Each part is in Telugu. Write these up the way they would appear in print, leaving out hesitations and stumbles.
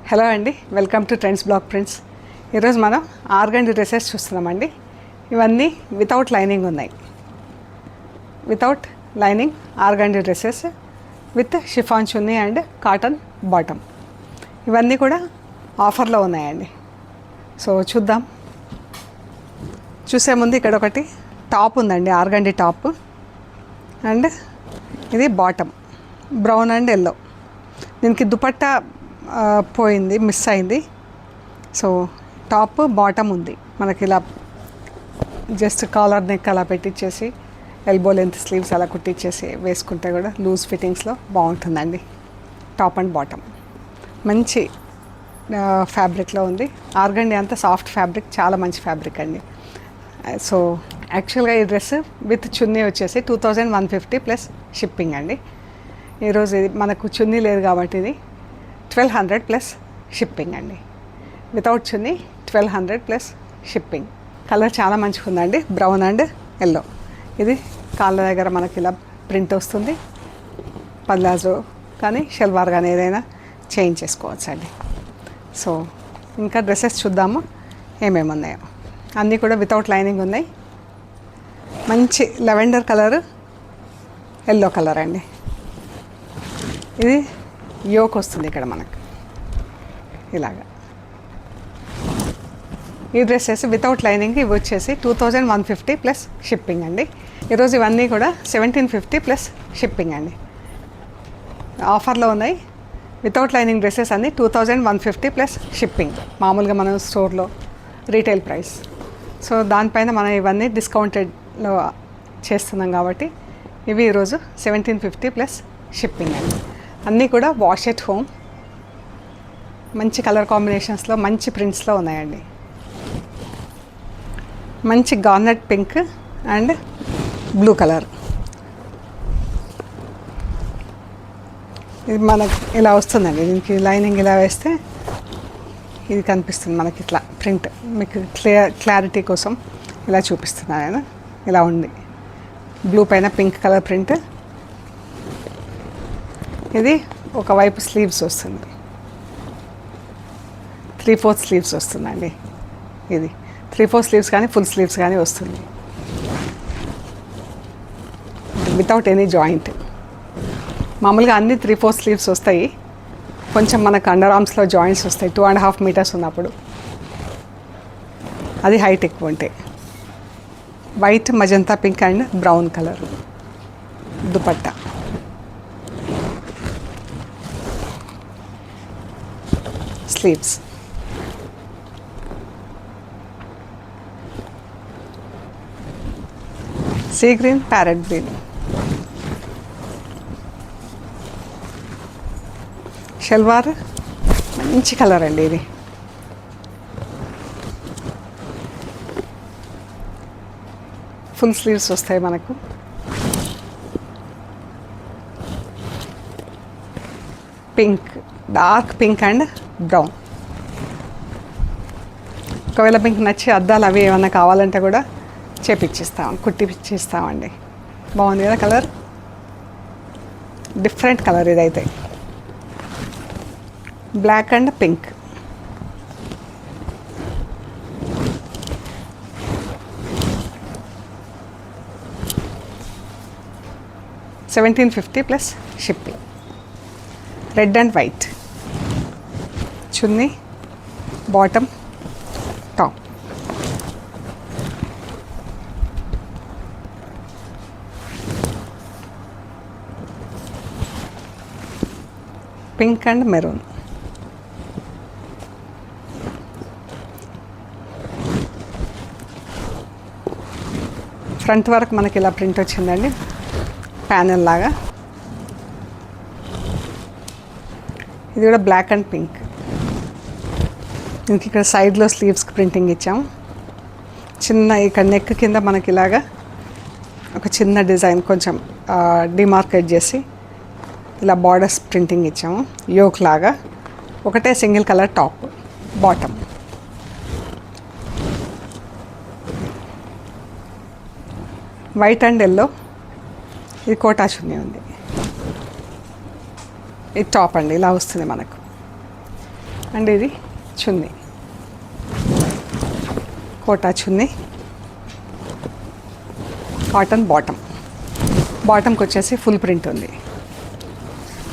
హలో అండి, welcome to trends blog prints. ఈరోజు మనం ఆర్గండి డ్రెస్సెస్ చూస్తున్నామండి. ఇవన్నీ వితౌట్ లైనింగ్ ఉన్నాయి. Without lining organdie dresses with chiffon chunni and cotton bottom. ఇవన్నీ కూడా ఆఫర్లో ఉన్నాయండి. సో చూద్దాం. చూసే ముందు ఇక్కడ ఒకటి టాప్ ఉందండి, ఆర్గండి టాప్, అండ్ ఇది బాటమ్ బ్రౌన్ అండ్ ఎల్లో. దీనికి దుపట్టా పోయింది, మిస్ అయింది. సో టాప్ బాటమ్ ఉంది మనకి. ఇలా జస్ట్ కాలర్ నెక్ అలా పెట్టించేసి ఎల్బో లెంత్ స్లీవ్స్ అలా కుట్టించేసి వేసుకుంటే కూడా లూజ్ ఫిట్టింగ్స్లో బాగుంటుందండి. టాప్ అండ్ బాటమ్ మంచి ఫ్యాబ్రిక్లో ఉంది. ఆర్గండి అంతా సాఫ్ట్ ఫ్యాబ్రిక్, చాలా మంచి ఫ్యాబ్రిక్ అండి. సో యాక్చువల్గా ఈ డ్రెస్ విత్ చున్నీ వచ్చేసి 2150 ప్లస్ షిప్పింగ్ అండి. ఈరోజు ఇది మనకు చున్నీ లేదు కాబట్టి ఇది 1200 ప్లస్ షిప్పింగ్ అండి. వితౌట్ చున్నీ 1200 ప్లస్ షిప్పింగ్. కలర్ చాలా మంచిగా ఉందండి, బ్రౌన్ అండ్ ఎల్లో. ఇది కాళ్ళ దగ్గర మనకి ఇలా ప్రింట్ వస్తుంది. పల్లాజో కానీ షల్వార్ కానీ ఏదైనా చేంజ్ చేసుకోవచ్చు అండి. సో ఇంకా డ్రెస్సెస్ చూద్దాము ఏమేమి ఉన్నాయో. అన్నీ కూడా వితౌట్ లైనింగ్ ఉన్నాయి. మంచి లెవెండర్ కలర్, ఎల్లో కలర్ అండి. ఇది యోక్ వస్తుంది ఇక్కడ మనకు ఇలాగా. ఈ డ్రెస్సెస్ వితౌట్ లైనింగ్ ఇవి వచ్చేసి 2150 ప్లస్ షిప్పింగ్ అండి. ఈరోజు ఇవన్నీ కూడా 1750 ప్లస్ షిప్పింగ్ అండి. ఆఫర్లో ఉన్నాయి. వితౌట్ లైనింగ్ డ్రెస్సెస్ అన్నీ 2150 ప్లస్ షిప్పింగ్. మామూలుగా మనం స్టోర్లో రీటైల్ ప్రైస్. సో దానిపైన మనం ఇవన్నీ డిస్కౌంటెడ్లో చేస్తున్నాం కాబట్టి ఇవి ఈరోజు 1750 ప్లస్ షిప్పింగ్ అండి. అన్నీ కూడా వాష్ ఎట్ హోమ్, మంచి కలర్ కాంబినేషన్స్లో మంచి ప్రింట్స్లో ఉన్నాయండి. మంచి garnet pink and blue colour. ఇది మనకు ఇలా వస్తుందండి. దీనికి లైనింగ్ ఇలా వేస్తే ఇది కనిపిస్తుంది మనకి ఇట్లా ప్రింట్. మీకు క్లారిటీ కోసం ఇలా చూపిస్తున్నాను నేను. ఇలా ఉంది బ్లూ పైన పింక్ కలర్ ప్రింట్. ఇది ఒకవైపు స్లీవ్స్ వస్తుంది, 3/4 స్లీవ్స్ వస్తుందండి. ఇది 3/4 స్లీవ్స్ కానీ ఫుల్ స్లీవ్స్ కానీ వస్తుంది వితౌట్ ఎనీ జాయింట్. మామూలుగా అన్ని 3/4 స్లీవ్స్ వస్తాయి. కొంచెం మనకు అండర్ ఆర్మ్స్లో జాయింట్స్ వస్తాయి 2.5 మీటర్స్ ఉన్నప్పుడు. అది హైట్ ఎక్కువ ఉంటే. White, magenta pink and brown colour dupatta. Sleeves sea green, parrot green. Salwar మంచి కలర్ అండి. ఇది ఫుల్ స్లీవ్స్ వస్తాయి మనకు. Pink, dark pink and brown. ఒకవేళ మీకు నచ్చి అద్దాలు అవి ఏమన్నా కావాలంటే కూడా చేపిచ్చిస్తాం, కుట్టిపిచ్చిస్తామండి. బాగుంది కదా కలర్, డిఫరెంట్ కలర్ ఇదైతే. Black and pink. $1750 plus shipping. Red and white chunni, bottom, top. Pink and maroon. Front వరకు మనకి ఇలా ప్రింట్ వచ్చిందండి, ప్యానెల్ లాగా. ఇది కూడా బ్లాక్ అండ్ పింక్. ఇంక ఇక్కడ సైడ్లో స్లీవ్స్కి ప్రింటింగ్ ఇచ్చాము. చిన్న ఇక్కడ నెక్ కింద మనకి ఇలాగా ఒక చిన్న డిజైన్ కొంచెం డిమార్కేట్ చేసి ఇలా బార్డర్స్ ప్రింటింగ్ ఇచ్చాము. యోక్ లాగా ఒకటే single colour top, bottom. White and yellow. ఇది కోటా చున్నీ ఉంది. ఇది టాప్ అండి, ఇలా వస్తుంది మనకు. అండ్ ఇది చున్నీ, కోటా చున్నీ, కాటన్ బాటమ్కి వచ్చేసి ఫుల్ ప్రింట్ ఉంది.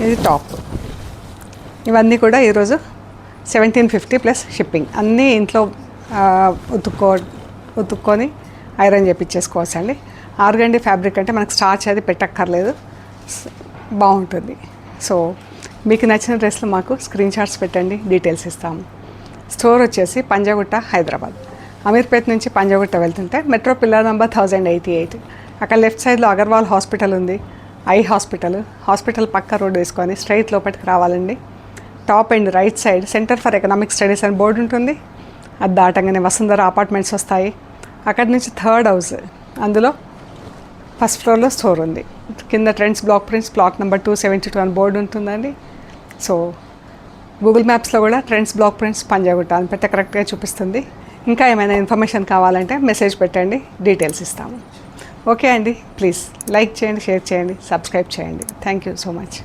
ఇది టాప్. ఇవన్నీ కూడా ఈరోజు 1750 ప్లస్ షిప్పింగ్. అన్నీ ఇంట్లో ఉతుక్కొని ఐరన్ చేయించేసుకోవచ్చు అండి. ఆర్గండి ఫ్యాబ్రిక్ అంటే మనకు స్టార్చ్ అది పెట్టక్కర్లేదు, బాగుంటుంది. సో మీకు నచ్చిన డ్రెస్లు మాకు స్క్రీన్ షాట్స్ పెట్టండి, డీటెయిల్స్ ఇస్తాము. స్టోర్ వచ్చేసి పంజాగుట్ట, హైదరాబాద్. అమీర్పేట్ నుంచి పంజాగుట్ట వెళ్తుంటే మెట్రో పిల్లర్ నెంబర్ 1088. అక్కడ లెఫ్ట్ సైడ్లో అగర్వాల్ హాస్పిటల్ ఉంది, ఐ హాస్పిటల్ పక్క రోడ్ వేసుకొని స్ట్రైట్ లోపలికి రావాలండి. Top and right side centre for economic studies అని బోర్డు ఉంటుంది. అది దాటంగానే వసుంధర అపార్ట్మెంట్స్ వస్తాయి. అక్కడి నుంచి థర్డ్ హౌస్, అందులో ఫస్ట్ ఫ్లోర్లో స్టోర్ ఉంది. కింద trends block prints plot number 272 అని బోర్డు ఉంటుందండి. సో గూగుల్ మ్యాప్స్లో కూడా ట్రెండ్స్ బ్లాక్ ప్రింట్స్ పంజాగుట్ట అని పెడితే కరెక్ట్గా చూపిస్తుంది. ఇంకా ఏమైనా ఇన్ఫర్మేషన్ కావాలంటే మెసేజ్ పెట్టండి, డీటెయిల్స్ ఇస్తాము. ఓకే అండి, ప్లీజ్ లైక్ చేయండి, షేర్ చేయండి, సబ్స్క్రైబ్ చేయండి. Thank you so much.